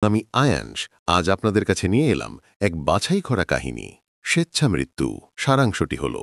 আমি আয়ানশ আজ আপনাদের কাছে নিয়ে এলাম এক বাছাই করা কাহিনী স্বেচ্ছা মৃত্যু। সারাংশটি হল,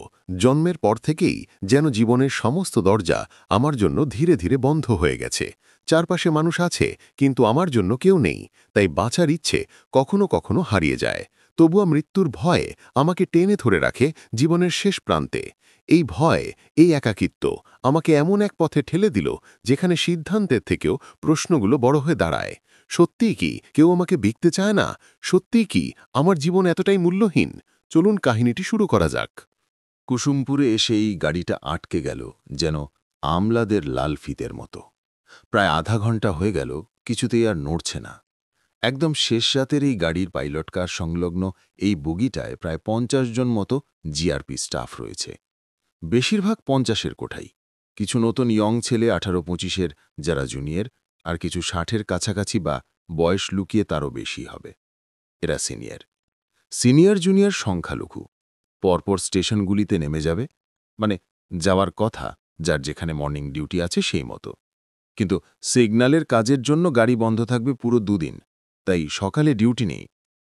জন্মের পর থেকেই যেন জীবনের সমস্ত দরজা আমার জন্য ধীরে ধীরে বন্ধ হয়ে গেছে। চারপাশে মানুষ আছে, কিন্তু আমার জন্য কেউ নেই। তাই বাঁচার ইচ্ছে কখনো কখনো হারিয়ে যায়। তবুও মৃত্যুর ভয়ে আমাকে টেনে ধরে রাখে জীবনের শেষ প্রান্তে। এই ভয়, এই একাকিত্ব আমাকে এমন এক পথে ঠেলে দিল যেখানে সিদ্ধান্তের থেকেও প্রশ্নগুলো বড় হয়ে দাঁড়ায়। সত্যিই কি কেউ আমাকে বিকতে চায় না? সত্যিই কি আমার জীবন এতটাই মূল্যহীন? চলুন কাহিনীটি শুরু করা যাক। কুসুমপুরে এসেই গাড়িটা আটকে গেল, যেন আমলাদের লাল ফিতের মতো। প্রায় আধা ঘন্টা হয়ে গেল, কিছুতেই আর নড়ছে না। একদম শেষ রাতের এই গাড়ির পাইলট কার সংলগ্ন এই বগিটায় প্রায় ৫০ জন মতো জিআরপি স্টাফ রয়েছে। বেশিরভাগ ৫০-এর কোঠাই। কিছু নতুন ইয়ং ছেলে ১৮-২৫-এর, যারা জুনিয়র, আর কিছু ৬০-এর কাছাকাছি বা বয়স লুকিয়ে তারও বেশি হবে। এরা সিনিয়র। সিনিয়র জুনিয়র সংখ্যালঘু। পরপর স্টেশনগুলিতে নেমে যাবে, মানে যাওয়ার কথা, যার যেখানে মর্নিং ডিউটি আছে সেই মতো। কিন্তু সিগন্যালের কাজের জন্য গাড়ি বন্ধ থাকবে পুরো দুদিন, তাই সকালে ডিউটি নেই।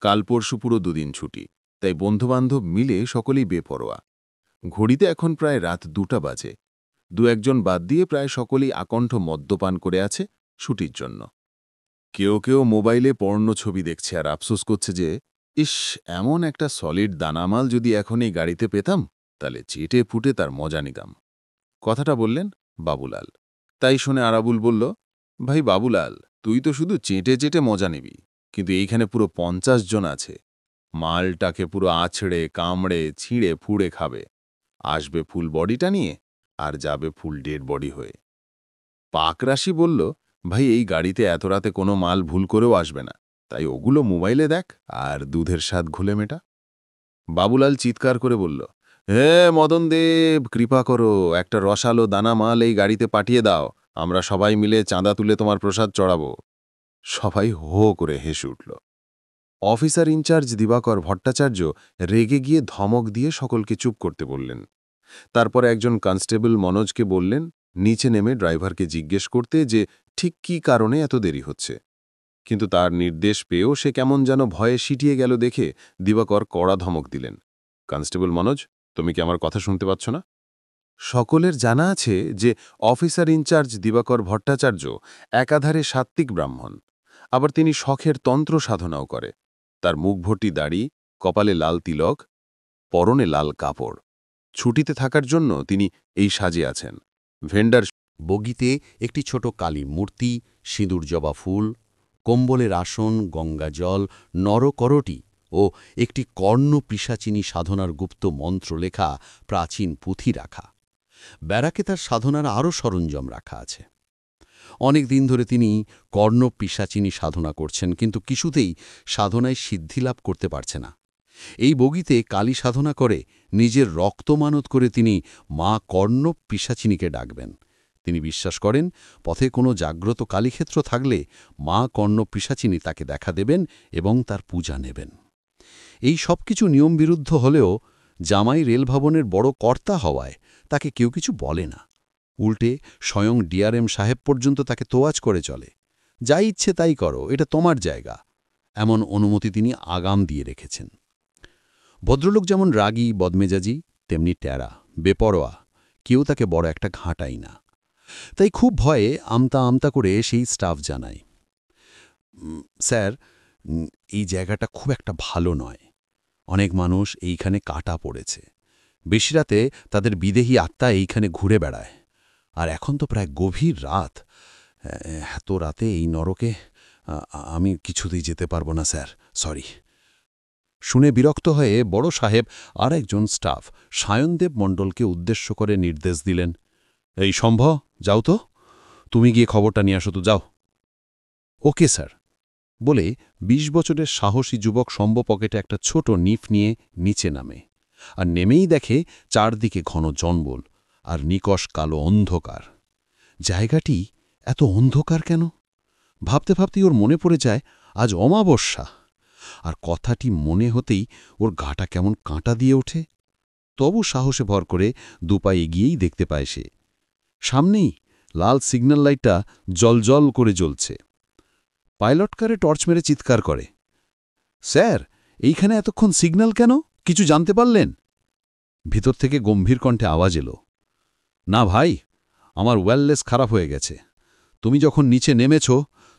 কাল পরশু পুরো দুদিন ছুটি, তাই বন্ধুবান্ধব মিলে সকলেই বেপরোয়া। ঘড়িতে এখন প্রায় রাত ২টা বাজে। একজন বাদ দিয়ে প্রায় সকলেই আকণ্ঠ মদ্যপান করে আছে ছুটির জন্য। কেউ কেউ মোবাইলে পর্ণ ছবি দেখছে আর আফসোস করছে যে, ইস, এমন একটা সলিড দানামাল যদি এখন এই গাড়িতে পেতাম, তাহলে চেটে ফুটে তার মজা নিতাম। কথাটা বললেন বাবুলাল। তাই শুনে আরাবুল বলল, ভাই বাবুলাল, তুই তো শুধু চেটে চেটে মজা নিবি, কিন্তু এইখানে পুরো ৫০ জন আছে। মালটাকে পুরো আছড়ে কামড়ে ছিঁড়ে ফুঁড়ে খাবে। আসবে ফুল বডিটা নিয়ে, আর যাবে ফুল ডেড বডি হয়ে। পাকরাশি বলল, ভাই এই গাড়িতে এত রাতে কোনো মাল ভুল করেও আসবে না, তাই ওগুলো মোবাইলে দেখ আর দুধের স্বাদ ঘুলে মেটা। বাবুলাল চিৎকার করে বলল, হে মদন দেব, কৃপা করো, একটা রসালো দানা মাল এই গাড়িতে পাঠিয়ে দাও। আমরা সবাই মিলে চাঁদা তুলে তোমার প্রসাদ চড়াবো। সবাই হো করে হেসে উঠল। অফিসার ইনচার্জ দিবাকর ভট্টাচার্য রেগে গিয়ে ধমক দিয়ে সকলকে চুপ করতে বললেন। তারপর একজন কনস্টেবল মনোজকে বললেন নিচে নেমে ড্রাইভারকে জিজ্ঞেস করতে যে ঠিক কী কারণে এত দেরি হচ্ছে। কিন্তু তার নির্দেশ পেয়েও সে কেমন যেন ভয়ে সিটিয়ে গেল দেখে দিবাকর কড়া ধমক দিলেন, কনস্টেবল মনোজ, তুমি কি আমার কথা শুনতে পাচ্ছ না? সকলের জানা আছে যে অফিসার ইনচার্জ দিবাকর ভট্টাচার্য একাধারে সাত্ত্বিক ব্রাহ্মণ, আবার তিনি শখের তন্ত্র সাধনাও করে। তার মুখ ভর্তি দাড়ি, কপালে লাল তিলক, পরনে লাল কাপড়। ছুটিতে থাকার জন্য তিনি এই সাজে আছেন। ভেন্ডার বগিতে একটি ছোট কালী মূর্তি, সিঁদুর জবা ফুল, কম্বলের আসন, গঙ্গাজল, নরকরটি ও একটি কর্ণ পিশাচিনী সাধনার গুপ্ত মন্ত্র লেখা প্রাচীন পুঁথি রাখা। ব্যারাকে তার সাধনার আরও সরঞ্জাম রাখা আছে। অনেক দিন ধরে তিনি কর্ণ পিশাচিনী সাধনা করছেন, কিন্তু কিছুতেই সাধনায় সিদ্ধিলাভ করতে পারছে না। এই বগিতে কালী সাধনা করে নিজের রক্তমানত করে তিনি মা কর্ণ পিশাচিনীকে ডাকবেন। তিনি বিশ্বাস করেন পথে কোনো জাগ্রত কালীক্ষেত্র থাকলে মা কর্ণ পিশাচিনী তাকে দেখা দেবেন এবং তার পূজা নেবেন। এই সব কিছু নিয়মবিরুদ্ধ হলেও জামাই রেলভবনের বড় কর্তা হওয়ায় তাকে কেউ কিছু বলে না। উল্টে স্বয়ং ডিআরএম সাহেব পর্যন্ত তাকে তোয়াজ করে চলে। যা ইচ্ছে তাই করো, এটা তোমার জায়গা, এমন অনুমতি তিনি আগাম দিয়ে রেখেছেন। ভদ্রলোক যেমন রাগী বদমেজাজি, তেমনি টেরা বেপরোয়া, কেউ তাকে বড় একটা ঘাঁটাই না। তাই খুব ভয়ে আমতা আমতা করে সেই স্টাফ জানায়, স্যার, এই জায়গাটা খুব একটা ভালো নয়। অনেক মানুষ এইখানে কাটা পড়েছে। বেশি রাতে তাদের বিদেহী আত্মা এইখানে ঘুরে বেড়ায়। আর এখন তো প্রায় গভীর রাত। এত রাতে এই নরকে আমি কিছুতেই যেতে পারবো না স্যার, সরি। শুনে বিরক্ত হয়ে বড় সাহেব আর একজন স্টাফ সায়নদেব মণ্ডলকে উদ্দেশ্য করে নির্দেশ দিলেন, এই সম্ভব, যাও তো, তুমি গিয়ে খবরটা নিয়ে আসো তো, যাও। ওকে স্যার বলে ২০ বছরের সাহসী যুবক শম্ভ পকেটে একটা ছোট নিফ নিয়ে নিচে নামে। আর নেমেই দেখে চারদিকে ঘন জঙ্গল আর নিকষ কালো অন্ধকার। জায়গাটি এত অন্ধকার কেন? ভাবতে ভাবতেই ওর মনে পড়ে যায় আজ অমাবস্যা। আর কথাটি মনে হতেই ওর গাটা কেমন কাঁটা দিয়ে ওঠে। তবু সাহসে ভর করে দুপা এগিয়েই দেখতে পায় সে, সামনেই লাল সিগন্যাল লাইটটা জলজল করে জ্বলছে। পাইলট কারে টর্চ মেরে চিৎকার করে, স্যার এইখানে এতক্ষণ সিগন্যাল কেন, কিছু জানতে পারলেন? ভিতর থেকে গম্ভীর কণ্ঠে আওয়াজ এলো, না ভাই, আমার ওয়্যারলেস খারাপ হয়ে গেছে। তুমি যখন নিচে নেমেছ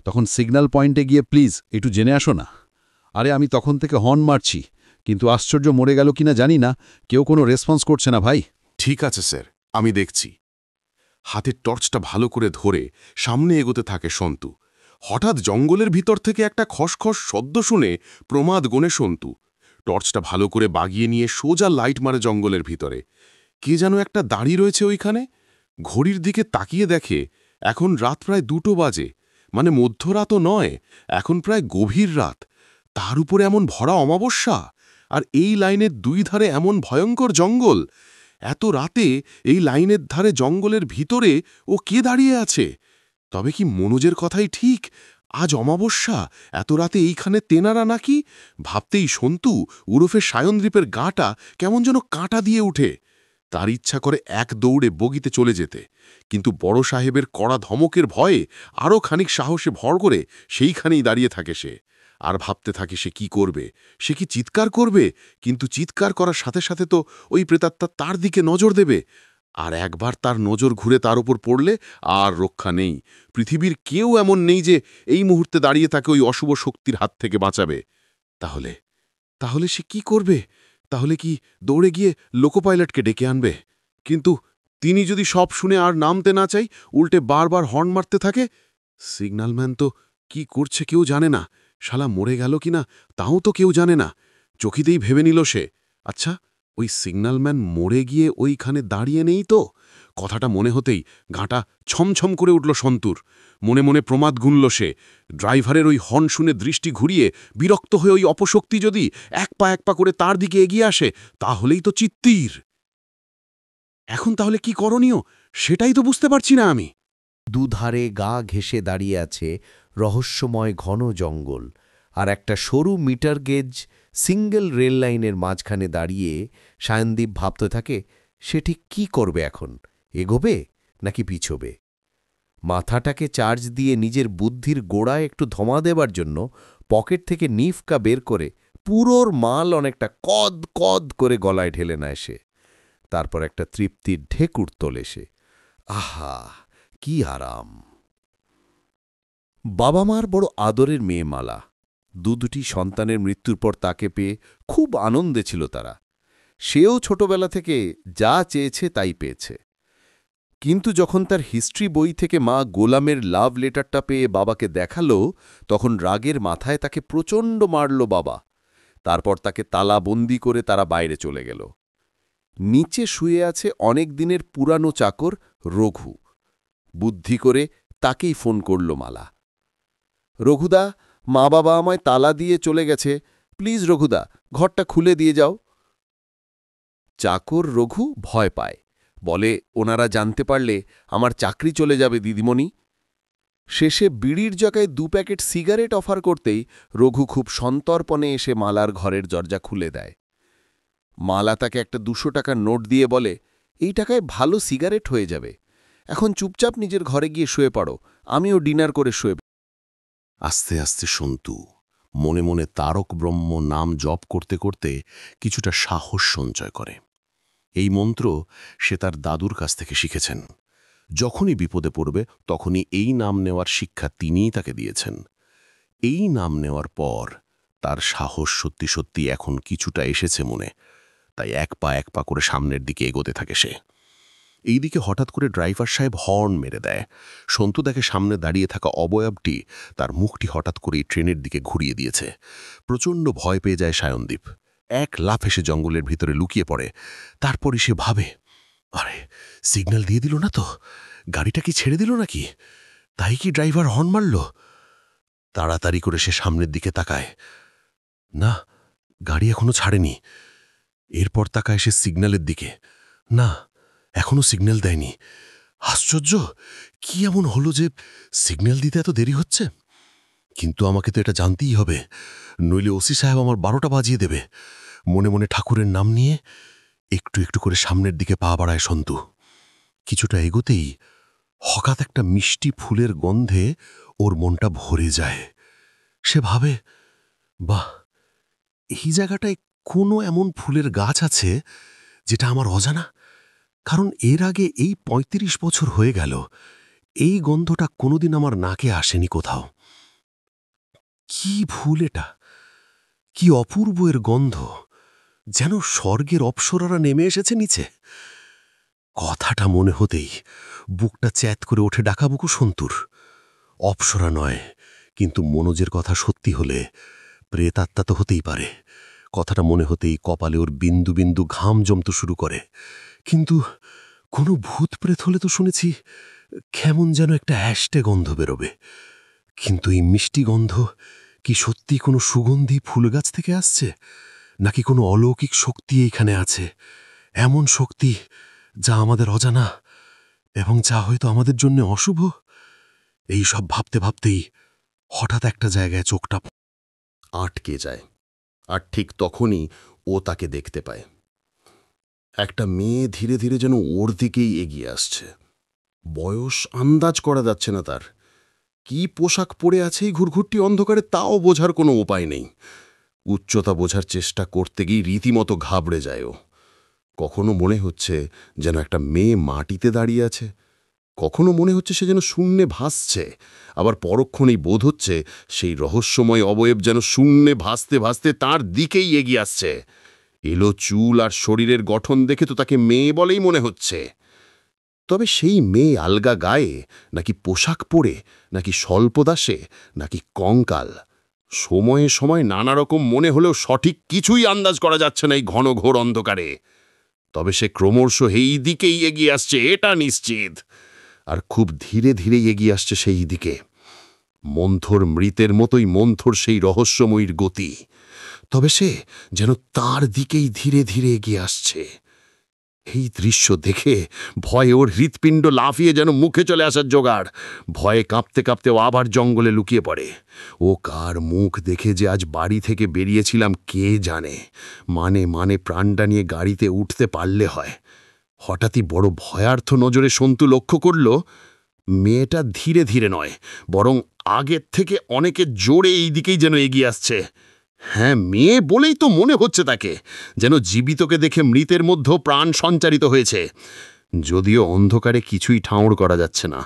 তখন সিগন্যাল পয়েন্টে গিয়ে প্লিজ একটু জেনে আসো না। আরে আমি তখন থেকে হর্ন মারছি, কিন্তু আশ্চর্য মরে গেল কিনা জানি না, কেউ কোনো রেসপন্স করছে না ভাই। ঠিক আছে স্যার, আমি দেখছি। হাতের টর্চটা ভালো করে ধরে সামনে এগোতে থাকে সন্তু। হঠাৎ জঙ্গলের ভিতর থেকে একটা খসখস শব্দ শুনে প্রমাদ গণে সন্তু। টর্চটা ভালো করে বাগিয়ে নিয়ে সোজা লাইট মারে জঙ্গলের ভিতরে। কে যেন একটা দাঁড়িয়ে রয়েছে ওইখানে। ঘড়ির দিকে তাকিয়ে দেখে এখন রাত প্রায় 2টো বাজে, মানে মধ্যরাতও নয়, এখন প্রায় গভীর রাত। তার উপরে এমন ভরা অমাবস্যা, আর এই লাইনের 2 ধারে এমন ভয়ঙ্কর জঙ্গল। এত রাতে এই লাইনের ধারে জঙ্গলের ভিতরে ও কে দাঁড়িয়ে আছে? তবে কি মনোজের কথাই ঠিক? আজ অমাবস্যা, এত রাতে এইখানে তেনারা নাকি? ভাবতেই সন্তু উরফে সায়নদ্বীপের গাটা কেমন যেন কাঁটা দিয়ে উঠে। তার ইচ্ছা করে এক দৌড়ে বগিতে চলে যেতে, কিন্তু বড় সাহেবের কড়া ধমকের ভয়ে আরও খানিক সাহসে ভর করে সেইখানেই দাঁড়িয়ে থাকে সে। আর ভাবতে থাকে সে কি করবে। সে কি চিৎকার করবে? কিন্তু চিৎকার করার সাথে সাথে তো ওই প্রেতাত্মা তার দিকে নজর দেবে, আর একবার তার নজর ঘুরে তার উপর পড়লে আর রক্ষা নেই। পৃথিবীর কেউ এমন নেই যে এই মুহূর্তে দাঁড়িয়ে তাকে ওই অশুভ শক্তির হাত থেকে বাঁচাবে। তাহলে সে কি করবে? তাহলে কি দৌড়ে গিয়ে লোকো পাইলটকে ডেকে আনবে? কিন্তু তিনি যদি সব শুনে আর নামতে না চাই, উল্টে বারবার হর্ন মারতে থাকে। সিগন্যালম্যান তো কি করছে কেউ জানে না, শালা মরে গেল কিনা তাও তো কেউ জানে না। চকিতেই ভেবে নিল সে, আচ্ছা ওই সিগন্যালম্যান মরে গিয়ে ওইখানে দাঁড়িয়ে নেই তো? কথাটা মনে হতেই ঘাঁটা ছমছম করে উঠল সন্তুর। মনে মনে প্রমাদ গুনল সে। ড্রাইভারের ওই হর্ন শুনে দৃষ্টি ঘুরিয়ে বিরক্ত হয়ে ওই অপশক্তি যদি এক পা করে তার দিকে এগিয়ে আসে, তাহলেই তো চিত্তির। এখন তাহলে কি করণীয় সেটাই তো বুঝতে পারছি না আমি। দুধারে গা ঘেঁষে দাঁড়িয়ে আছে রহস্যময় ঘন জঙ্গল, আর একটা সরু মিটার গেজ সিঙ্গেল রেল লাইনের মাঝখানে দাঁড়িয়ে সায়নদীপ ভাবতে থাকে সে ঠিক কী করবে এখন, এগোবে নাকি পিছোবে। মাথাটাকে চার্জ দিয়ে নিজের বুদ্ধির গোড়ায় একটু ধমা দেবার জন্য পকেট থেকে নিফকা বের করে পুরোর মাল অনেকটা কদ কদ করে গলায় ঢেলে নেয় সে। তারপর একটা তৃপ্তির ঢেকুর তোলে সে। আহা, কি আরাম! বাবা মার বড় আদরের মেয়ে মালা। দুটি সন্তানের মৃত্যুর পর তাকে পেয়ে খুব আনন্দে ছিল তারা। সেও ছোটবেলা থেকে যা চেয়েছে তাই পেয়েছে। কিন্তু যখন তার হিস্ট্রি বই থেকে মা গোলামের লাভ লেটারটা পেয়ে বাবাকে দেখালো, তখন রাগের মাথায় তাকে প্রচণ্ড মারল বাবা। তারপর তাকে তালাবন্দি করে তারা বাইরে চলে গেল। নিচে শুয়ে আছে অনেক দিনের পুরানো চাকর রঘু। বুদ্ধি করে তাকেই ফোন করল মালা। রঘুদা, মা বাবা আমায় তালা দিয়ে চলে গেছে, প্লিজ রঘুদা ঘরটা খুলে দিয়ে যাও। চাকর রঘু ভয় পায়, বলে ওনারা জানতে পারলে আমার চাকরি চলে যাবে দিদিমণি। শেষে বিড়ির জায়গায় 2 প্যাকেট সিগারেট অফার করতেই রঘু খুব সন্তর্পণে এসে মালার ঘরের দরজা খুলে দেয়। মালা তাকে একটা 200 টাকার নোট দিয়ে বলে, এই টাকায় ভালো সিগারেট হয়ে যাবে, এখন চুপচাপ নিজের ঘরে গিয়ে শুয়ে পড়ো, আমিও ডিনার করে শুয়ে। আস্তে আস্তে সন্তু মনে মনে তারক ব্রহ্ম নাম জপ করতে করতে কিছুটা সাহস সঞ্চয় করে। এই মন্ত্র সে তার দাদুর কাছ থেকে শিখেছেন। যখনই বিপদে পড়বে তখনই এই নাম নেওয়ার শিক্ষা তিনিই তাকে দিয়েছেন। এই নাম নেওয়ার পর তার সাহস সত্যি সত্যি এখন কিছুটা এসেছে মনে, তাই এক পা করে সামনের দিকে এগোতে থাকে সে। এইদিকে হঠাৎ করে ড্রাইভার সাহেব হর্ন মেরে দেয়। সন্তু দেখে সামনে দাঁড়িয়ে থাকা অবয়বটি তার মুখটি হঠাৎ করেই ট্রেনের দিকে ঘুরিয়ে দিয়েছে। প্রচণ্ড ভয় পেয়ে যায় সায়নদীপ। এক লাফ এসে জঙ্গলের ভিতরে লুকিয়ে পড়ে। তারপরই সে ভাবে, আরে সিগন্যাল দিয়ে দিল না তো, গাড়িটা কি ছেড়ে দিল নাকি? তাই কি ড্রাইভার হর্ন মারল? তাড়াতাড়ি করে সে সামনের দিকে তাকায়। না, গাড়ি এখনো ছাড়েনি। এরপর তাকায় সে সিগন্যালের দিকে। না, এখনো সিগন্যাল দেয়নি। আশ্চর্য, কি এমন হলো যে সিগন্যাল দিতে এত দেরি হচ্ছে? কিন্তু আমাকে তো এটা জানতেই হবে, নইলে ওসি সাহেব আমার 12টা বাজিয়ে দেবে। মনে মনে ঠাকুরের নাম নিয়ে একটু একটু করে সামনের দিকে পা বাড়ায় সন্তু। কিছুটা এগোতেই হঠাৎ একটা মিষ্টি ফুলের গন্ধে ওর মনটা ভরে যায়। সে ভাবে, বাহ, এই জায়গাটায় কোনো এমন ফুলের গাছ আছে যেটা আমার অজানা, কারণ এর আগে এই ৩৫ বছর হয়ে গেল এই গন্ধটা কোনোদিন আমার নাকে আসেনি কোথাও। কি ফুল এটা, কি অপূর্ব এর গন্ধ, যেন স্বর্গের অপ্সরারা নেমে এসেছে নিচে। কথাটা মনে হতেই বুকটা চ্যাত করে ওঠে ডাকাবুকু সন্তুর। অপ্সরা নয়, কিন্তু মনোজের কথা সত্যি হলে প্রেতাত্মা তো হতেই পারে। কথাটা মনে হতেই কপালে ওর বিন্দু বিন্দু ঘাম জমতে শুরু করে। কিন্তু কোনো ভূত প্রেত হলে তো শুনেছি কেমন যেন একটা অ্যাস্টে গন্ধ বেরোবে, কিন্তু এই মিষ্টি গন্ধ কি সত্যি কোনো সুগন্ধি ফুলগাছ থেকে আসছে, নাকি কোনো অলৌকিক শক্তি এইখানে আছে, এমন শক্তি যা আমাদের অজানা এবং যা হয়তো আমাদের জন্য অশুভ? এই সব ভাবতে ভাবতেই হঠাৎ একটা জায়গায় চোখটা আটকে যায়, আর ঠিক তখনই ও তাকে দেখতে পায়। একটা মেয়ে ধীরে ধীরে যেন ওর দিকেই এগিয়ে আসছে। বয়স আন্দাজ করা যাচ্ছে না তার। কি পোশাক পরে আছে এই ঘুরঘুরটি অন্ধকারে তাও বোঝার কোনো উপায় নেই। উচ্চতা বোঝার চেষ্টা করতে গিয়ে রীতিমতো ঘাবড়ে যায় ও। কখনো মনে হচ্ছে যেন একটা মেয়ে মাটিতে দাঁড়িয়ে আছে, কখনো মনে হচ্ছে সে যেন শূন্যে ভাসছে, আবার পরক্ষণেই বোধ হচ্ছে সেই রহস্যময় অবয়ব যেন শূন্যে ভাসতে ভাসতে তার দিকেই এগিয়ে আসছে। এলো চুল আর শরীরের গঠন দেখে তো তাকে মেয়ে বলেই মনে হচ্ছে। তবে সেই মেয়ে আলগা গায়ে, নাকি পোশাক পরে, নাকি স্বল্পদাসে, নাকি কঙ্কাল, সময়ে সময় নানা রকম মনে হলেও সঠিক কিছুই আন্দাজ করা যাচ্ছে না এই ঘন ঘোর অন্ধকারে। তবে সে ক্রমশ এই দিকেই এগিয়ে আসছে, এটা নিশ্চিত। আর খুব ধীরে ধীরে এগিয়ে আসছে সেই দিকে। মন্থর মৃতের মতোই মন্থর সেই রহস্যময়ীর গতি, তবে সে যেন তার দিকেই ধীরে ধীরে এগিয়ে আসছে। এই দৃশ্য দেখে ভয়ে ওর হৃৎপিণ্ড লাফিয়ে যেন মুখে চলে আসার জোগাড়। ভয়ে কাঁপতে কাঁপতে ও আবার জঙ্গলে লুকিয়ে পড়ে। ও কার মুখ দেখে যে আজ বাড়ি থেকে বেরিয়েছিলাম কে জানে। মানে প্রাণটা নিয়ে গাড়িতে উঠতে পারলে হয়। হঠাৎই বড় ভয়ার্থ নজরে সন্তু লক্ষ্য করল, মেয়েটা ধীরে ধীরে নয়, বরং আগের থেকে অনেকে জোরে এই দিকেই যেন এগিয়ে আসছে। হ্যাঁ, মেয়ে বলেই তো মনে হচ্ছে তাকে, যেন জীবিতকে দেখে মৃতের মধ্যেও প্রাণ সঞ্চারিত হয়েছে। যদিও অন্ধকারে কিছুই ঠাউর করা যাচ্ছে না,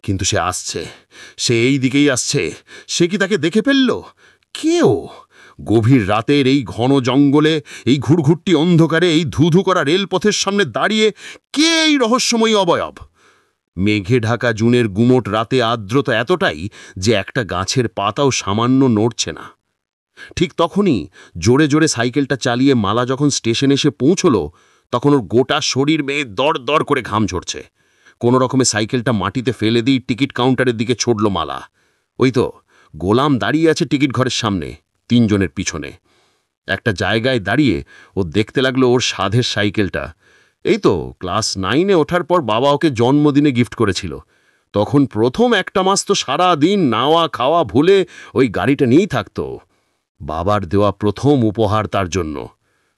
কিন্তু সে আসছে, সে এই দিকেই আসছে। সে কি তাকে দেখে ফেলল? কেউ গভীর রাতের এই ঘন জঙ্গলে, এই ঘুরঘুরটি অন্ধকারে, এই ধুধু করা রেলপথের সামনে দাঁড়িয়ে কে এই রহস্যময়ী অবয়ব? মেঘে ঢাকা জুনের গুমোট রাতে আর্দ্রতা এতটাই যে একটা গাছের পাতাও সামান্য নড়ছে না। ঠিক তখনই জোরে জোরে সাইকেলটা চালিয়ে মালা যখন স্টেশনে এসে পৌঁছল, তখন ওর গোটা শরীর বেয়ে দর দর করে ঘাম ঝরছে। কোনো রকমে সাইকেলটা মাটিতে ফেলে দিয়ে টিকিট কাউন্টারের দিকে ছুটল মালা। ওই তো গোলাম দাঁড়িয়ে আছে টিকিট ঘরের সামনে, ৩ জনের পিছনে। একটা জায়গায় দাঁড়িয়ে ও দেখতে লাগলো ওর সাধের সাইকেলটা। এই তো ক্লাস 9-এ ওঠার পর বাবা ওকে জন্মদিনে গিফট করেছিল। তখন প্রথম একটা মাস তো সারা দিন নাওয়া খাওয়া ভুলে ওই গাড়িটা নিয়েই থাকতো। বাবার দেওয়া প্রথম উপহার তার জন্য,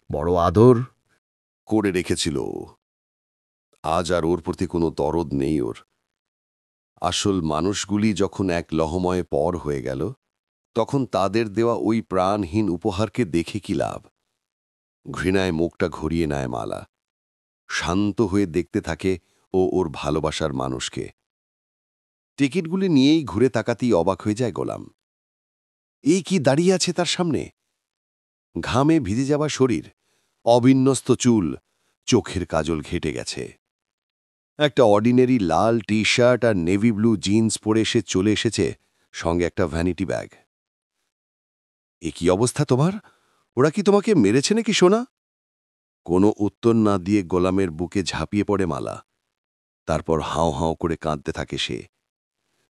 বড় আদর করে রেখেছিল। আজ আর ওর প্রতি কোনো দরদ নেই ওর। আসল মানুষগুলি যখন এক লহময়ে পর হয়ে গেল, তখন তাদের দেওয়া ওই প্রাণহীন উপহারকে দেখে কি লাভ? ঘৃণায় মুখটা ঘুরিয়ে নেয় মালা। শান্ত হয়ে দেখতে থাকে ও ওর ভালোবাসার মানুষকে। টিকিটগুলি নিয়েই ঘুরে তাকাতেই অবাক হয়ে যায় গোলাম। এই কি দাঁড়িয়ে আছে তার সামনে? ঘামে ভিজে যাওয়া শরীর, অবিন্যস্ত চুল, চোখের কাজল ঘেটে গেছে। একটা অর্ডিনারি লাল টি শার্ট আর নেভি ব্লু জিন্স পরে সে চলে এসেছে, সঙ্গে একটা ভ্যানিটি ব্যাগ। এ কি অবস্থা তোমার? ওরা কি তোমাকে মেরেছে নাকি সোনা? কোনো উত্তর না দিয়ে গোলামের বুকে ঝাঁপিয়ে পড়ে মালা। তারপর হাও হাও করে কাঁদতে থাকে সে।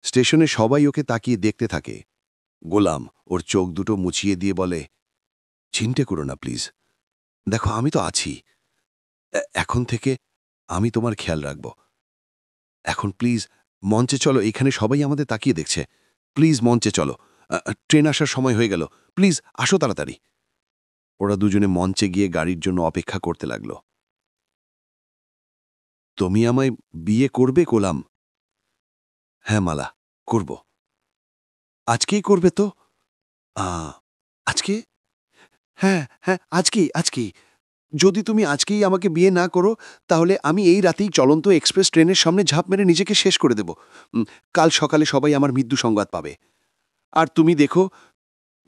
স্টেশনে সবাই ওকে তাকিয়ে দেখতে থাকে। গোলাম ওর চোখ দুটো মুছিয়ে দিয়ে বলে, চিন্তা করো না প্লিজ, দেখো আমি তো আছি। এখন থেকে আমি তোমার খেয়াল রাখব। এখন প্লিজ মঞ্চে চলো, এখানে সবাই আমাদের তাকিয়ে দেখছে। প্লিজ মঞ্চে চলো, ট্রেন আসার সময় হয়ে গেল, প্লিজ আসো তাড়াতাড়ি। ওরা দুজনে মঞ্চে গিয়ে গাড়ির জন্য অপেক্ষা করতে লাগল। তুমি আমায় বিয়ে করবে গোলাম? হ্যাঁ মালা, করব। আজকেই করবে তো? আজকে? হ্যাঁ হ্যাঁ, আজকেই। যদি তুমি আজকেই আমাকে বিয়ে না করো, তাহলে আমি এই রাতেই চলন্ত এক্সপ্রেস ট্রেনের সামনে ঝাঁপ মেরে নিজেকে শেষ করে দেব। কাল সকালে সবাই আমার মৃত্যু সংবাদ পাবে। আর তুমি দেখো,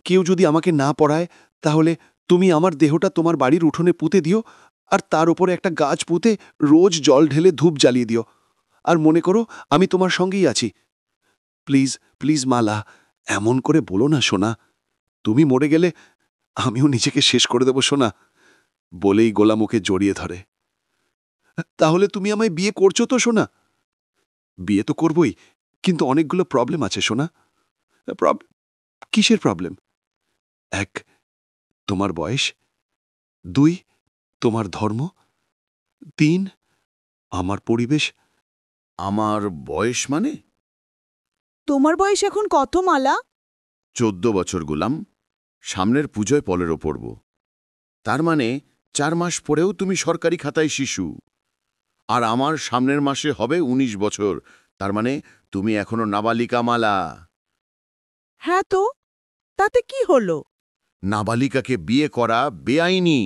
কেউ যদি আমাকে না পড়ায়, তাহলে তুমি আমার দেহটা তোমার বাড়ির উঠোনে পুঁতে দিও, আর তার উপরে একটা গাছ পুঁতে রোজ জল ঢেলে ধূপ জ্বালিয়ে দিও। আর মনে করো আমি তোমার সঙ্গেই আছি। প্লিজ প্লিজ মালা, এমন করে বলো না সোনা। তুমি মরে গেলে আমিও নিজেকে শেষ করে দেব সোনা। বলেই গোলাম ওকে জড়িয়ে ধরে। তাহলে তুমি আমায় বিয়ে করছো তো সোনা? বিয়ে তো করবই, কিন্তু অনেকগুলো প্রবলেম আছে সোনা। কিসের প্রবলেম? 1, তোমার বয়স। 2, তোমার ধর্ম। 3, আমার পরিবেশ। আমার বয়স মানে? তোমার বয়স এখন কত মালা? 14 বছর গোলাম। সামনের পুজোয় 15 পড়ব। তার মানে 4 মাস পরেও তুমি সরকারি খাতায় শিশু। আর আমার সামনের মাসে হবে 19 বছর। তার মানে তুমি এখনো নাবালিকা মালা। হ্যাঁ তো, তাতে কি হলো? নাবালিকাকে বিয়ে করা বেআইনি।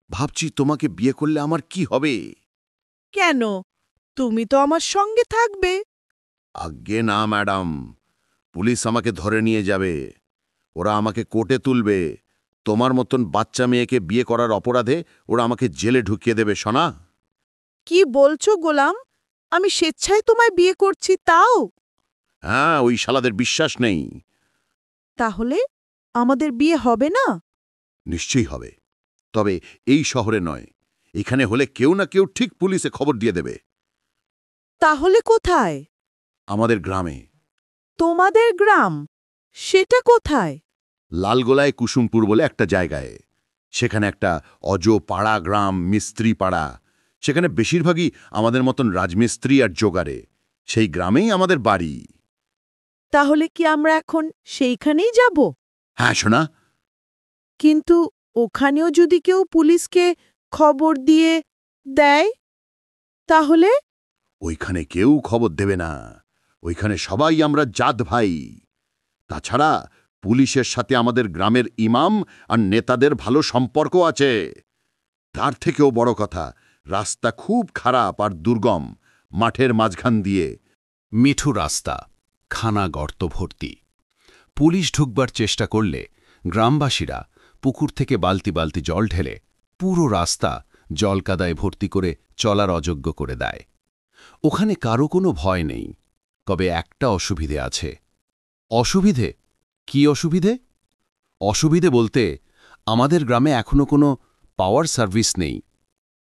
ভাবছি তোমাকে বিয়ে করলে আমার কি হবে। কেন? তুমি তো আমার সঙ্গে থাকবে। আজ্ঞে না ম্যাডাম, পুলিশ আমাকে ধরে নিয়ে যাবে। ওরা আমাকে কোর্টে তুলবে। তোমার মতন বাচ্চা মেয়েকে বিয়ে করার অপরাধে ওরা আমাকে জেলে ঢুকিয়ে দেবে সোনা। কি বলছো গোলাম? আমি স্বেচ্ছায় তোমায় বিয়ে করছি তাও? হ্যাঁ, ওই শালাদের বিশ্বাস নেই। তাহলে আমাদের বিয়ে হবে না? নিশ্চয়ই হবে, তবে এই শহরে নয়। এখানে হলে কেউ না কেউ ঠিক পুলিশে খবর দিয়ে দেবে। তাহলে কোথায়? আমাদের গ্রামে। তোমাদের গ্রাম? সেটা কোথায়? লালগোলায় কুসুমপুর বলে একটা জায়গায়। সেখানে একটা পাড়া গ্রাম, মিস্ত্রি পাড়া। সেখানে বেশিরভাগই আমাদের মতন রাজমিস্ত্রি আর জোগাড়ে। সেই গ্রামেই আমাদের বাড়ি। তাহলে কি আমরা এখন সেইখানেই যাব? হ্যাঁ সোনা। কিন্তু ওখানেও যদি কেউ পুলিশকে খবর দিয়ে দেয়, তাহলে? ওইখানে কেউ খবর দেবে না। ওইখানে সবাই আমরা জাত ভাই। তাছাড়া পুলিশের সাথে আমাদের গ্রামের ইমাম আর নেতাদের ভালো সম্পর্ক আছে। তার থেকেও বড় কথা, রাস্তা খুব খারাপ আর দুর্গম, মাঠের মাঝখান দিয়ে। মিঠু রাস্তা, খানা গর্ত ভর্তি। পুলিশ ঢুকবার চেষ্টা করলে গ্রামবাসীরা পুকুর থেকে বালতি বালতি জল ঢেলে পুরো রাস্তা জলকাদায় ভর্তি করে চলার অযোগ্য করে দেয়। ওখানে কারো কোনো ভয় নেই, তবে একটা অসুবিধে আছে। অসুবিধে? কি অসুবিধে? অসুবিধে বলতে আমাদের গ্রামে এখনো কোনো পাওয়ার সার্ভিস নেই।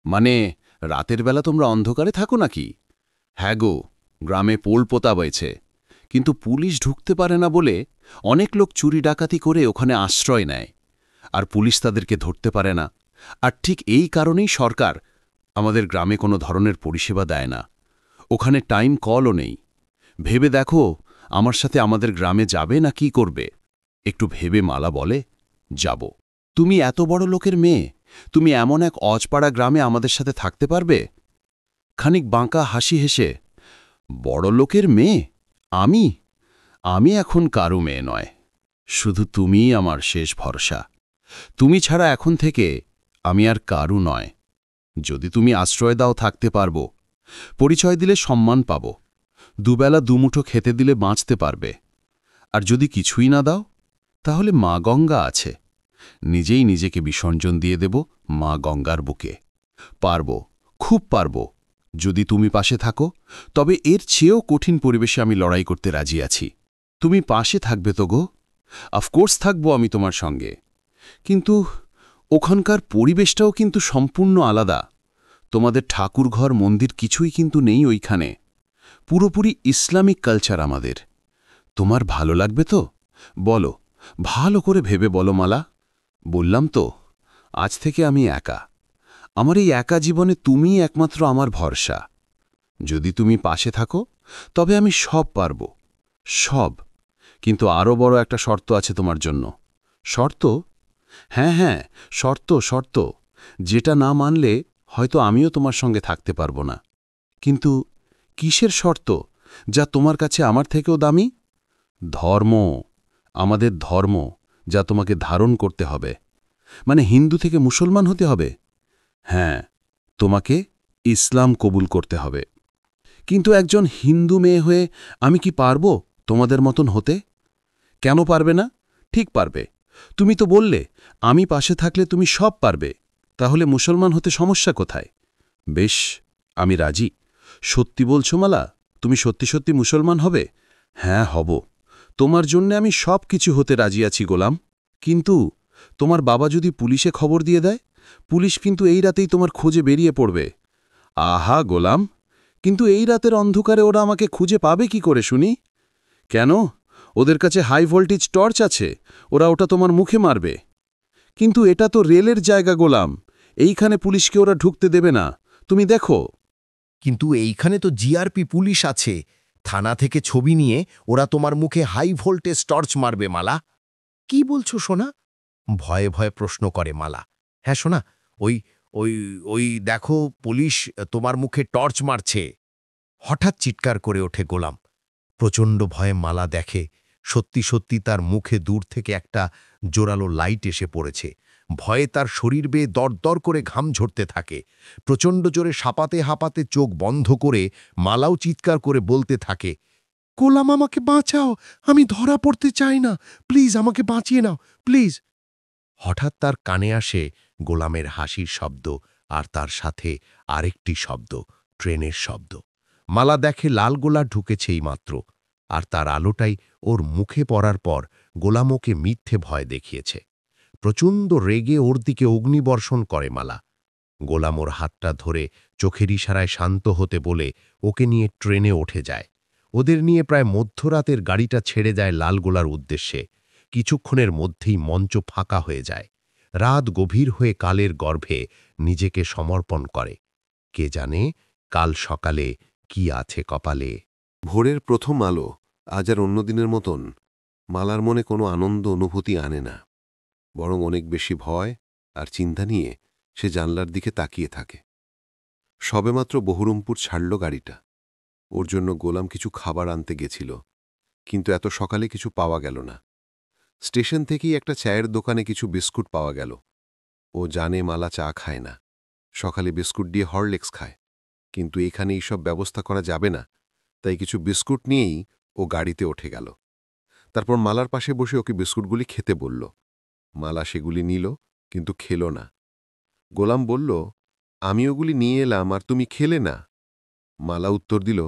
মানে রাতের বেলা তোমরা অন্ধকারে থাকো নাকি? হ্যাঁ গো, গ্রামে পোল পোতা হয়েছে, কিন্তু পুলিশ ঢুকতে পারে না বলে অনেক লোক চুরি ডাকাতি করে ওখানে আশ্রয় নেয়, আর পুলিশ তাদেরকে ধরতে পারে না। আর ঠিক এই কারণেই সরকার আমাদের গ্রামে কোনো ধরনের পরিষেবা দেয় না। ওখানে টাইম কলও নেই। ভেবে দেখো, আমার সাথে আমাদের গ্রামে যাবে না কি করবে? একটু ভেবে মালা বলে, যাব। তুমি এত বড় লোকের মেয়ে, তুমি এমন এক অজপাড়া গ্রামে আমাদের সাথে থাকতে পারবে? খানিক বাঁকা হাসি হেসে, বড় লোকের মেয়ে? আমি এখন কারু মেয়ে নয়, শুধু তুমিই আমার শেষ ভরসা। তুমি ছাড়া এখন থেকে আমি আর কারু নয়। যদি তুমি আশ্রয় দাও থাকতে পারব, পরিচয় দিলে সম্মান পাব, দুবেলা দুমুঠো খেতে দিলে বাঁচতে পারবে। আর যদি কিছুই না দাও, তাহলে মা গঙ্গা আছে, নিজেই নিজেকে বিসর্জন দিয়ে দেব মা গঙ্গার বুকে। পারব, খুব পারব। যদি তুমি পাশে থাকো, তবে এর চেয়েও কঠিন পরিবেশে আমি লড়াই করতে রাজি আছি। তুমি পাশে থাকবে তো গো? অফকোর্স থাকবো আমি তোমার সঙ্গে, কিন্তু ওখানকার পরিবেশটাও কিন্তু সম্পূর্ণ আলাদা। তোমাদের ঠাকুরঘর মন্দির কিছুই কিন্তু নেই ওইখানে। পুরোপুরি ইসলামিক কালচার আমাদের। তোমার ভালো লাগবে তো? বলো, ভালো করে ভেবে বলো মালা। বললাম তো, আজ থেকে আমি একা। আমার এই একা জীবনে তুমিই একমাত্র আমার ভরসা। যদি তুমি পাশে থাকো, তবে আমি সব পারব, সব। কিন্তু আরও বড় একটা শর্ত আছে তোমার জন্য। শর্ত? হ্যাঁ, শর্ত, যেটা না মানলে হয়তো আমিও তোমার সঙ্গে থাকতে পারব না। কিন্তু কিসের শর্ত, যা তোমার কাছে আমার থেকেও দামি? ধর্ম। আমাদের ধর্ম যা তোমাকে ধারণ করতে হবে, মানে হিন্দু থেকে মুসলমান হতে হবে। হ্যাঁ, তোমাকে ইসলাম কবুল করতে হবে। কিন্তু একজন হিন্দু মেয়ে হয়ে আমি কি পারবো তোমাদের মতন হতে? কেন পারবে না? ঠিক পারবে। তুমি তো বললে আমি পাশে থাকলে তুমি সব পারবে। তাহলে মুসলমান হতে সমস্যা কোথায়? বেশ, আমি রাজি। সত্যি বলছো মালা? তুমি সত্যি সত্যি মুসলমান হবে? হ্যাঁ, হব। তোমার জন্যে আমি সব কিছু হতে রাজি আছি গোলাম। কিন্তু তোমার বাবা যদি পুলিশে খবর দিয়ে দেয়? পুলিশ কিন্তু এই রাতেই তোমার খোঁজে বেরিয়ে পড়বে। আহা গোলাম, কিন্তু এই রাতের অন্ধকারে ওরা আমাকে খুঁজে পাবে কি করে শুনি? কেন? ওদের কাছে হাই ভোল্টেজ টর্চ আছে, ওরা ওটা তোমার মুখে মারবে। কিন্তু এটা তো রেলের জায়গা গোলাম, এইখানে পুলিশকে ওরা ঢুকতে দেবে না, তুমি দেখো। কিন্তু এইখানে তো জিআরপি পুলিশ আছে, থানা থেকে ছবি নিয়ে ওরা তোমার মুখে হাই ভোল্টেজ টর্চ মারবে মালা। কি বলছো সোনা? ভয়ে ভয়ে প্রশ্ন করে মালা। হ্যাঁ সোনা, ওই ওই ওই দেখো পুলিশ তোমার মুখে টর্চ মারছে। হঠাৎ চিৎকার করে ওঠে গোলাম। প্রচণ্ড ভয়ে মালা দেখে সত্যি সত্যি তার মুখে দূর থেকে একটা জোরালো লাইট এসে পড়েছে। ভয়ে তার শরীর বেয়ে দরদর করে ঘাম ঝরতে থাকে। প্রচণ্ড জোরে হাঁপাতে হাঁপাতে চোখ বন্ধ করে মালাও চিৎকার করে বলতে থাকে, গোলাম আমাকে বাঁচাও, আমি ধরা পড়তে চাই না, প্লিজ আমাকে বাঁচিয়ে নাও, প্লিজ। হঠাৎ তার কানে আসে গোলামের হাসির শব্দ, আর তার সাথে আরেকটি শব্দ, ট্রেনের শব্দ। মালা দেখে লাল গোলা ঢুকেছে এইমাত্র, আর তার আলোটাই ওর মুখে পড়ার পর গোলাম ওকে মিথ্যে ভয় দেখিয়েছে। প্রচণ্ড রেগে ওর দিকে অগ্নিবর্ষণ করে মালা। গোলাম ওর হাতটা ধরে চোখের ইশারায় শান্ত হতে বলে ওকে নিয়ে ট্রেনে উঠে যায়। ওদের নিয়ে প্রায় মধ্যরাতের গাড়িটা ছেড়ে যায় লালগোলার উদ্দেশ্যে। কিছুক্ষণের মধ্যেই মঞ্চ ফাঁকা হয়ে যায়। রাত গভীর হয়ে কালের গর্ভে নিজেকে সমর্পণ করে। কে জানে কাল সকালে কি আছে কপালে। ভোরের প্রথম আলো আজ আর অন্যদিনের মতন মালার মনে কোনো আনন্দ অনুভূতি আনে না, বরং অনেক বেশি ভয় আর চিন্তা নিয়ে সে জানলার দিকে তাকিয়ে থাকে। সবেমাত্র বহরমপুর ছাড়ল গাড়িটা। ওর জন্য গোলাম কিছু খাবার আনতে গেছিল, কিন্তু এত সকালে কিছু পাওয়া গেল না। স্টেশন থেকেই একটা চায়ের দোকানে কিছু বিস্কুট পাওয়া গেল। ও জানে মালা চা খায় না, সকালে বিস্কুট দিয়ে হরলিক্স খায়, কিন্তু এখানে এইসব ব্যবস্থা করা যাবে না, তাই কিছু বিস্কুট নিয়েই ও গাড়িতে উঠে গেল। তারপর মালার পাশে বসে ওকে বিস্কুটগুলি খেতে বলল। মালা সেগুলি নিল, কিন্তু খেল না। গোলাম বলল, আমি ওগুলি নিয়ে এলাম আর তুমি খেলে না। মালা উত্তর দিল,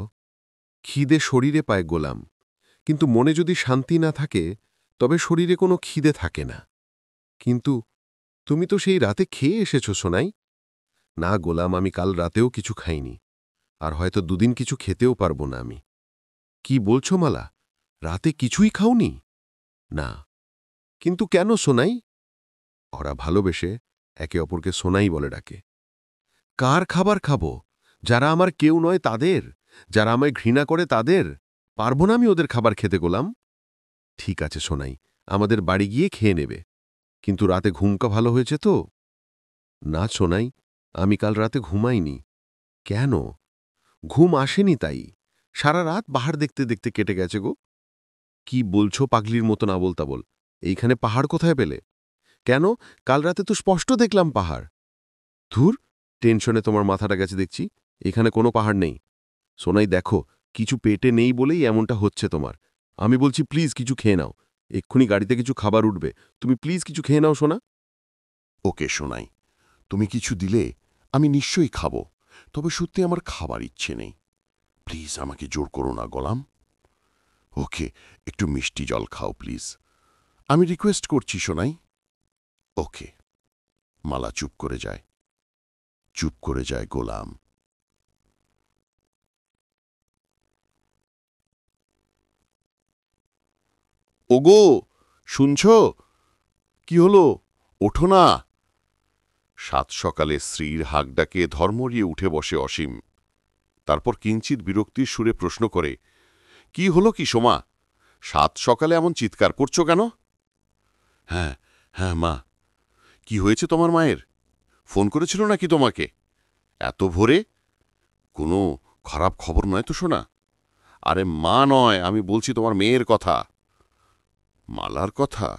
খিদে শরীরে পায় গোলাম, কিন্তু মনে যদি শান্তি না থাকে তবে শরীরে কোনো খিদে থাকে না। কিন্তু তুমি তো সেই রাতে খেয়ে এসেছ সোনাই। না গোলাম, আমি কাল রাতেও কিছু খাইনি, আর হয়তো দুদিন কিছু খেতেও পারব না আমি। কি বলছো মালা, রাতে কিছুই খাওনি? না। কিন্তু কেন সোনাই? ওরা ভালোবেসে একে অপরকে সোনাই বলে ডাকে। কার খাবার খাবো? যারা আমার কেউ নয় তাদের, যারা আমায় ঘৃণা করে তাদের। পারব না আমি ওদের খাবার খেতে গোলাম। ঠিক আছে সোনাই, আমাদের বাড়ি গিয়ে খেয়ে নেবে, কিন্তু রাতে ঘুমকা ভালো হয়েছে তো? না সোনাই, আমি কাল রাতে ঘুমাইনি। কেন? ঘুম আসেনি তাই। সারা রাত পাহাড় দেখতে দেখতে কেটে গেছে গো। কি বলছো পাগলির মতো না বলতা বল? এইখানে পাহাড় কোথায় পেলে? কেন, কাল রাতে তো স্পষ্ট দেখলাম পাহাড়। ধুর, টেনশনে তোমার মাথাটা গেছে দেখছি। এখানে কোনো পাহাড় নেই। সোনাই দেখো, কিছু পেটে নেই বলেই এমনটা হচ্ছে তোমার। আমি বলছি প্লিজ কিছু খেয়ে নাও, এক্ষুনি গাড়িতে কিছু খাবার উঠবে, তুমি প্লিজ কিছু খেয়ে নাও সোনা। ওকে সোনাই, তুমি কিছু দিলে আমি নিশ্চয়ই খাব, তবে সত্যি আমার খাবার ইচ্ছে নেই। প্লিজ আমাকে জোর করো না গোলাম। ওকে, একটু মিষ্টি জল খাও প্লিজ, আমি রিকোয়েস্ট করছি সোনাই। ওকে। মালা চুপ করে যায়। চুপ করে যায় গোলাম। ওগো, শুনছ? কি হলো? ওঠো না। সাত সকালে স্ত্রীর হাঁক ডাকে ধর্মরিয়ে উঠে বসে অসীম। তারপর কিঞ্চিত বিরক্তির সুরে প্রশ্ন করে, কি হলো কি সোমা? সাত সকালে এমন চিৎকার করছো কেন? হ্যাঁ হ্যাঁ মা। কি হয়েছে তোমার মায়ের? ফোন করেছিল নাকি তোমাকে এত ভোরে? কোনো খারাপ খবর নয় তো শোনা? আরে মা নয়, আমি বলছি তোমার মেয়ের কথা। মালার কথা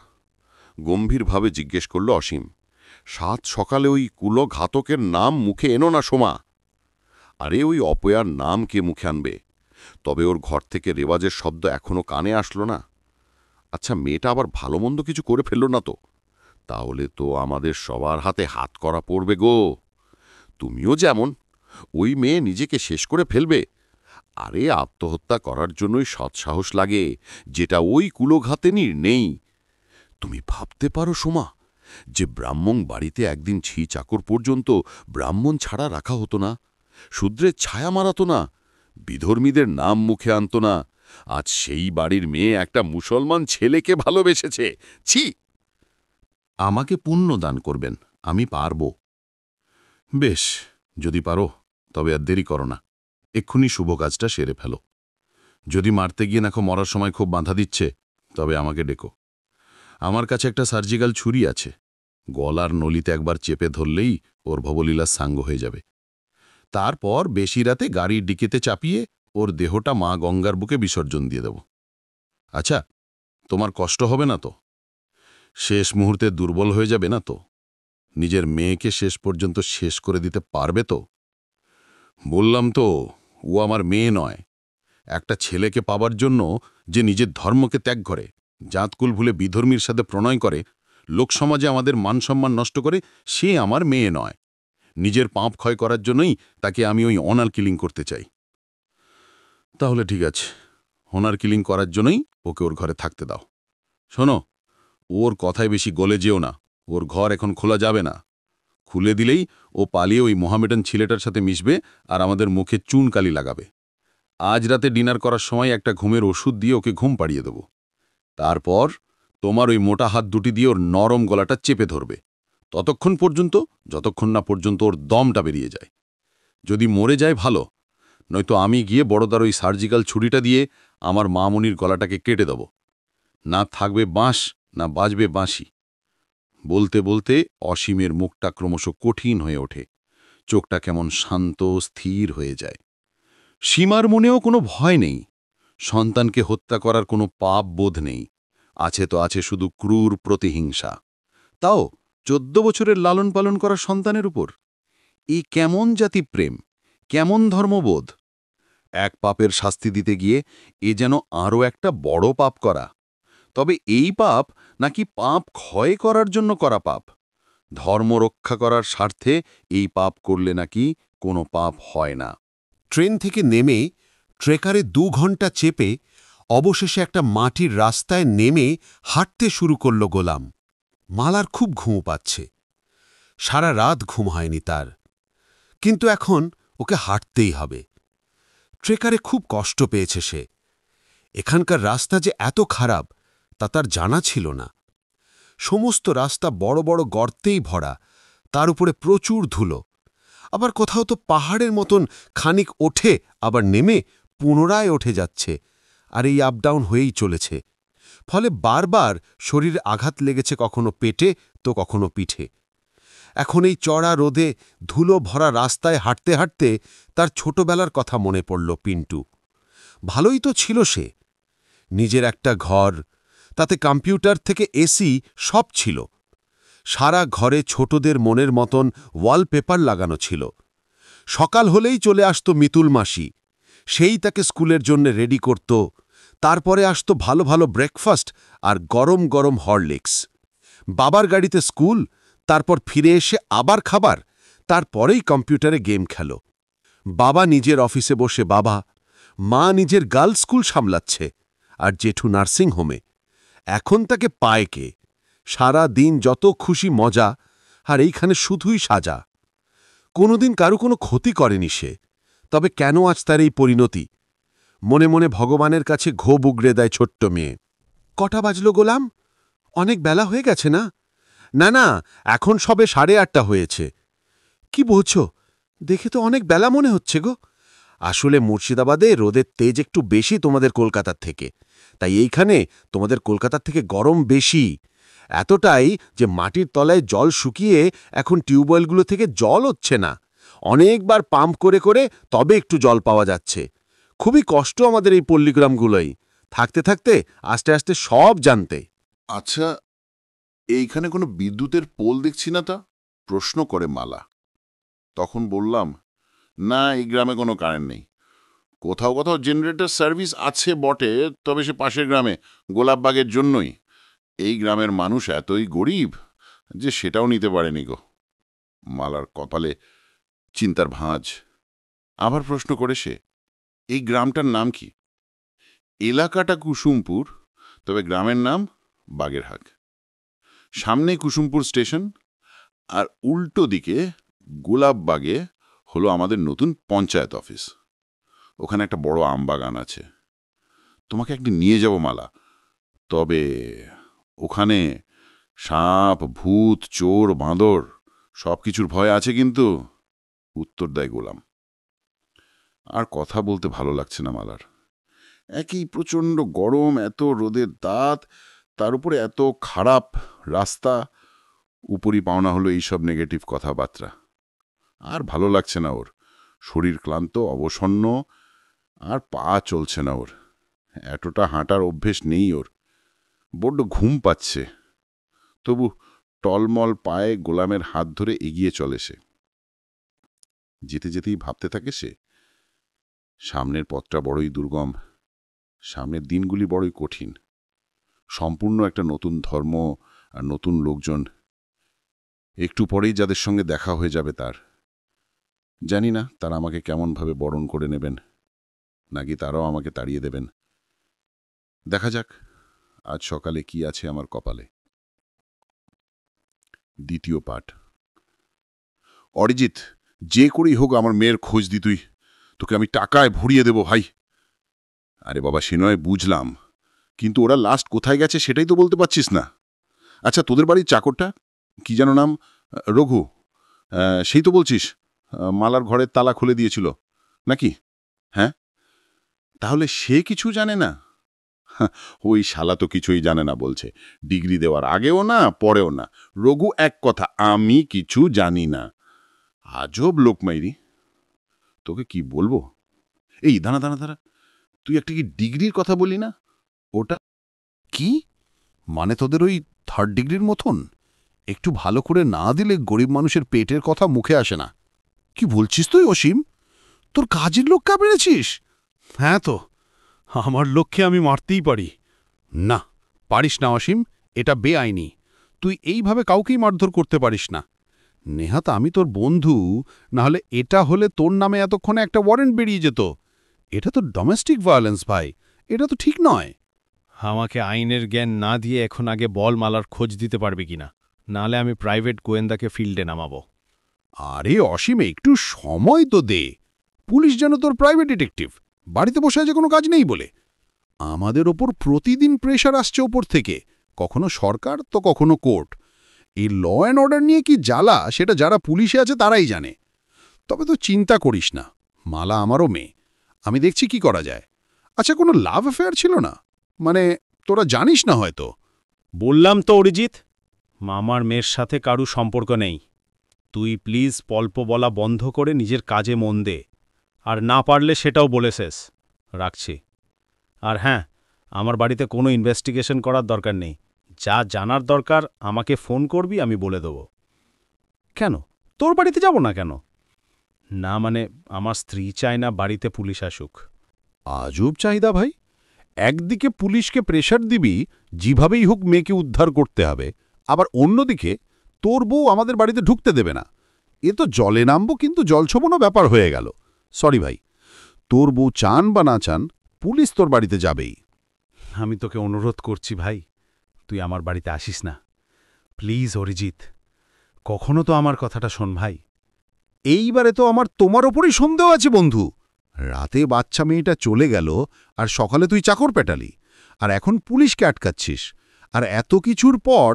গম্ভীরভাবে জিজ্ঞেস করল অসীম। সাত সকালে ওই কুলো ঘাতকের নাম মুখে এনো না সোমা। আরে ওই অপয়ার নাম কে মুখে আনবে? তবে ওর ঘর থেকে রেওয়াজের শব্দ এখনো কানে আসলো না। আচ্ছা, মেয়েটা আবার ভালো মন্দ কিছু করে ফেলল না তো? তাহলে তো আমাদের সবার হাতে হাত করা পড়বে গো। তুমিও যেমন, ওই মেয়ে নিজেকে শেষ করে ফেলবে। আরে আত্মহত্যা করার জন্যই সৎসাহস লাগে, যেটা ওই কুলোঘাতেনির নেই। তুমি ভাবতে পারো সোমা, যে ব্রাহ্মণ বাড়িতে একদিন ছি চাকর পর্যন্ত ব্রাহ্মণ ছাড়া রাখা হতো না, শূদ্রের ছায়া মারাতো না, বিধর্মীদের নাম মুখে আনত না, আজ সেই বাড়ির মেয়ে একটা মুসলমান ছেলেকে ভালোবেসেছে। ছি! আমাকে পুণ্য দান করবেন, আমি পারব। বেশ, যদি পারো তবে আর দেরি করো না, এক্ষুনি শুভ কাজটা সেরে ফেলো। যদি মারতে গিয়ে নাকো মরার সময় খুব বাধা দিচ্ছে, তবে আমাকে ডেকো। আমার কাছে একটা সার্জিক্যাল ছুরি আছে, গলার নলিতে একবার চেপে ধরলেই ওর ভবলীলার সাঙ্গ হয়ে যাবে। তারপর বেশি রাতে গাড়ির ডিকিতে চাপিয়ে ওর দেহটা মা গঙ্গার বুকে বিসর্জন দিয়ে দেব। আচ্ছা, তোমার কষ্ট হবে না তো? শেষ মুহূর্তে দুর্বল হয়ে যাবে না তো? নিজের মেয়েকে শেষ পর্যন্ত শেষ করে দিতে পারবে তো? বললাম তো, ও আমার মেয়ে নয়। একটা ছেলেকে পাবার জন্য যে নিজের ধর্মকে ত্যাগ করে, জাতকুল ভুলে বিধর্মীর সাথে প্রণয় করে, লোকসমাজে আমাদের মানসম্মান নষ্ট করে, সে আমার মেয়ে নয়। নিজের পাপ ক্ষয় করার জন্যই তাকে আমি ওই অনার কিলিং করতে চাই। তাহলে ঠিক আছে, অনার কিলিং করার জন্যই ওকে ওর ঘরে থাকতে দাও। শোনো, ওর কথায় বেশি গলে যেও না। ওর ঘর এখন খোলা যাবে না। খুলে দিলেই ও পালিয়ে ওই মোহামেডান ছেলেটার সাথে মিশবে আর আমাদের মুখে চুনকালি লাগাবে। আজ রাতে ডিনার করার সময় একটা ঘুমের ওষুধ দিয়ে ওকে ঘুম পাড়িয়ে দেব। তারপর তোমার ওই মোটা হাত দুটি দিয়ে ওর নরম গলাটা চেপে ধরবে, ততক্ষণ পর্যন্ত যতক্ষণ না পর্যন্ত ওর দমটা বেরিয়ে যায়। যদি মরে যায় ভালো, নয়তো আমি গিয়ে বড়দার ওই সার্জিক্যাল ছুরিটা দিয়ে আমার মামনির গলাটাকে কেটে দেব। না থাকবে বাঁশ, না বাজবে বাঁশি। বলতে বলতে অসীমের মুখটা ক্রমশ কঠিন হয়ে ওঠে, চোখটা কেমন শান্ত স্থির হয়ে যায়। সীমার মনেও কোনো ভয় নেই, সন্তানকে হত্যা করার কোনো পাপ বোধ নেই। আছে তো আছে শুধু ক্রূর প্রতিহিংসা, তাও 14 বছরের লালন পালন করা সন্তানের উপর। এই কেমন জাতি প্রেম, কেমন ধর্মবোধ! এক পাপের শাস্তি দিতে গিয়ে এ যেন আরও একটা বড় পাপ করা। তবে এই পাপ নাকি পাপ ক্ষয় করার জন্য করা পাপ। ধর্ম রক্ষা করার স্বার্থে এই পাপ করলে নাকি কোনো পাপ হয় না। ট্রেন থেকে নেমে ট্রেকারে 2 ঘন্টা চেপে অবশেষে একটা মাটির রাস্তায় নেমে হাঁটতে শুরু করল গোলাম। মালার খুব ঘুম পাচ্ছে, সারা রাত ঘুম হয়নি তার, কিন্তু এখন ওকে হাঁটতেই হবে। ট্রেকারে খুব কষ্ট পেয়েছে সে। এখানকার রাস্তা যে এত খারাপ তা তার জানা ছিল না। সমস্ত রাস্তা বড় বড় গর্তেই ভরা, তার উপরে প্রচুর ধুলো। আবার কোথাও তো পাহাড়ের মতন খানিক ওঠে আবার নেমে পুনরায় ওঠে যাচ্ছে, আর এই আপ ডাউন হয়েই চলেছে। ফলে বারবার শরীরে আঘাত লেগেছে, কখনো পেটে তো কখনো পিঠে। এখন এই চড়া রোদে ধুলো ভরা রাস্তায় হাঁটতে হাঁটতে তার ছোটবেলার কথা মনে পড়ল পিন্টু। ভালোই তো ছিল সে, নিজের একটা ঘর, তাতে কম্পিউটার থেকে এসি সব ছিল। সারা ঘরে ছোটদের মনের মতন ওয়ালপেপার লাগানো ছিল। সকাল হলেই চলে আসতো মিতুল মাসি, সেই তাকে স্কুলের জন্য রেডি করত। তারপরে আসতো ভালো ভালো ব্রেকফাস্ট আর গরম গরম হরলিক্স। বাবার গাড়িতে স্কুল, তারপর ফিরে এসে আবার খাবার, তারপরেই কম্পিউটারে গেম খেলো। বাবা নিজের অফিসে বসে বাবা, মা নিজের গার্লস স্কুল সামলাচ্ছে, আর জেঠু নার্সিং হোমে। এখন তাকে পায় কে? সারা দিন যত খুশি মজা, আর এইখানে শুধুই সাজা। কোনোদিন কারো কোনো ক্ষতি করেনি সে, তবে কেন আজ তার এই পরিণতি? মনে মনে ভগবানের কাছে ঘোব উগড়ে দেয় ছোট্ট মেয়ে। কটা বাজল গোলাম? অনেক বেলা হয়ে গেছে না? না না, এখন সবে 8:30 হয়েছে। কি বলছো? দেখে তো অনেক বেলা মনে হচ্ছে গো। আসলে মুর্শিদাবাদে রোদের তেজ একটু বেশি তোমাদের কলকাতার থেকে, তাই এইখানে তোমাদের কলকাতার থেকে গরম বেশি। এতটাই যে মাটির তলায় জল শুকিয়ে এখন টিউবওয়েলগুলো থেকে জল হচ্ছে না। অনেকবার পাম্প করে করে তবে একটু জল পাওয়া যাচ্ছে। খুবই কষ্ট আমাদের এই পল্লীগ্রামগুলোই। থাকতে থাকতে আস্তে আস্তে সব জানতে। আচ্ছা, এইখানে কোনো বিদ্যুতের পোল দেখছি না তা? প্রশ্ন করে মালা। তখন বললাম, না, এই গ্রামে কোনো কারেন্ট নেই। কোথাও কোথাও জেনারেটর সার্ভিস আছে বটে, তবে সে পাশের গ্রামে, গোলাপবাগের জন্যই। এই গ্রামের মানুষ এতই গরিব যে সেটাও নিতে পারেনি গো। মালার কপালে চিন্তার ভাঁজ। আবার প্রশ্ন করে সে, এই গ্রামটার নাম কি? এলাকাটা কুসুমপুর, তবে গ্রামের নাম বাগেরহাট। সামনে কুসুমপুর স্টেশন, আর উল্টো দিকে গোলাপবাগে হলো আমাদের নতুন পঞ্চায়েত অফিস। ওখানে একটা বড় আম বাগান আছে। তোমাকে একদিন নিয়ে যাব মালা, তবে ওখানে সাপ, ভূত, চোর, বাঁদর সব কিছুর ভয় আছে কিন্তু। উত্তর দেয় গোলাম। আর কথা বলতে ভালো লাগছে না মালার। একই প্রচণ্ড গরম, এত রোদের তাত, তার উপরে এত খারাপ রাস্তা, উপরই পাওনা হলো এইসব নেগেটিভ কথাবার্তা। আর ভালো লাগছে না ওর। শরীর ক্লান্ত, অবসন্ন, আর পা চলছে না ওর। এতটা হাঁটার অভ্যেস নেই ওর। বড্ড ঘুম পাচ্ছে। তবু টলমল পায়ে গোলামের হাত ধরে এগিয়ে চলে সে। যেতে যেতেই ভাবতে থাকে সে, সামনের পথটা বড়ই দুর্গম, সামনের দিনগুলি বড়ই কঠিন। সম্পূর্ণ একটা নতুন ধর্ম আর নতুন লোকজন। একটু পরেই যাদের সঙ্গে দেখা হয়ে যাবে তার। জানি না তারা আমাকে কেমনভাবে বরণ করে নেবেন, নাকি তারাও আমাকে তাড়িয়ে দেবেন। দেখা যাক আজ সকালে কি আছে আমার কপালে। দ্বিতীয় পাঠ। অরিজিৎ, যে করেই হোক আমার মেয়ের খোঁজ দি তুই। তোকে আমি টাকায় ভরিয়ে দেব ভাই। আরে বাবা, সে নয় বুঝলাম, কিন্তু ওরা লাস্ট কোথায় গেছে সেটাই তো বলতে পারছিস না। আচ্ছা, তোদের বাড়ির চাকরটা কি যেন নাম? রঘু, সেই তো বলছিস মালার ঘরের তালা খুলে দিয়েছিল নাকি? হ্যাঁ, তাহলে সে কিছু জানে না? ওই শালা তো কিছুই জানে না বলছে। ডিগ্রি দেওয়ার আগেও না, পরেও না। রঘু এক কথা, আমি কিছু জানি না। আজব লোক মাইরি। তোকে কি বলবো? এই দাঁড়া দাঁড়া দাঁড়া, তুই একটা কি ডিগ্রির কথা বলি না? ওটা কি মানে? তোদের ওই 3rd ডিগ্রির মতন? একটু ভালো করে না দিলে গরিব মানুষের পেটের কথা মুখে আসে না। কি বলছিস তুই অসীম? তোর কাজের লোককে পেরেছিস? হ্যাঁ তো, আমার লক্ষ্যে আমি মারতেই পারি। না, পারিস না অসীম, এটা বেআইনি। তুই এইভাবে কাউকেই মারধর করতে পারিস না। নেহাত আমি তোর বন্ধু, না হলে এটা হলে তোর নামে এতক্ষণে একটা ওয়ারেন্ট বেরিয়ে যেত। এটা তো ডোমেস্টিক ভায়োলেন্স ভাই, এটা তো ঠিক নয়। আমাকে আইনের জ্ঞান না দিয়ে এখন আগে বল মালার খোঁজ দিতে পারবে কিনা, নাহলে আমি প্রাইভেট গোয়েন্দাকে ফিল্ডে নামাবো। আরে অসীম, একটু সময় তো দে। পুলিশ যেন তোর প্রাইভেট ডিটেকটিভ, বাড়িতে বসে আছে কোনো কাজ নেই বলে। আমাদের ওপর প্রতিদিন প্রেশার আসছে ওপর থেকে, কখনো সরকার তো কখনো কোর্ট। এই ল অ্যান্ড অর্ডার নিয়ে কি জ্বালা, সেটা যারা পুলিশে আছে তারাই জানে। তবে তো চিন্তা করিস না, মালা আমারও মেয়ে, আমি দেখছি কি করা যায়। আচ্ছা, কোনো লাভ অ্যাফেয়ার ছিল না? মানে তোরা জানিস না হয়তো। বললাম তো অরিজিৎ, মামার মেয়ের সাথে কারু সম্পর্ক নেই। তুই প্লিজ পল্প বলা বন্ধ করে নিজের কাজে মন দে, আর না পারলে সেটাও বলে শেষ। রাখছি। আর হ্যাঁ, আমার বাড়িতে কোনো ইনভেস্টিগেশন করার দরকার নেই। যা জানার দরকার আমাকে ফোন করবি, আমি বলে দেব। কেন, তোর বাড়িতে যাব না কেন? না মানে, আমার স্ত্রী চায় না বাড়িতে পুলিশ আসুক। আজব চাহিদা ভাই। একদিকে পুলিশকে প্রেশার দিবি যেভাবেই হোক মেয়েকে উদ্ধার করতে হবে, আবার অন্যদিকে তোর বউ আমাদের বাড়িতে ঢুকতে দেবে না। এ তো জলে নামবো কিন্তু জলছবনো ব্যাপার হয়ে গেল। সরি ভাই, তোর বউ চান বা না চান, পুলিশ তোর বাড়িতে যাবেই। আমি তোকে অনুরোধ করছি ভাই, তুই আমার বাড়িতে আসিস না প্লিজ। অরিজিৎ, কখনো তো আমার কথাটা শোন ভাই। এইবারে তো আমার তোমার ওপরই সন্দেহ আছে বন্ধু। রাতে বাচ্চা মেয়েটা চলে গেল, আর সকালে তুই চাকর পেটালি, আর এখন পুলিশকে আটকাচ্ছিস। আর এত কিছুর পর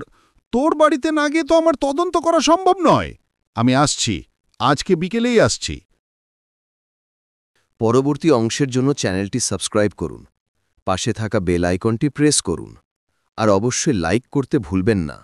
তোর বাড়িতে না গিয়ে তো আমার তদন্ত করা সম্ভব নয়। আমি আসছি, আজকে বিকেলেই আসছি। পরবর্তী অংশের জন্য চ্যানেলটি সাবস্ক্রাইব করুন, পাশে থাকা বেল আইকনটি প্রেস করুন, আর অবশ্যই লাইক করতে ভুলবেন না।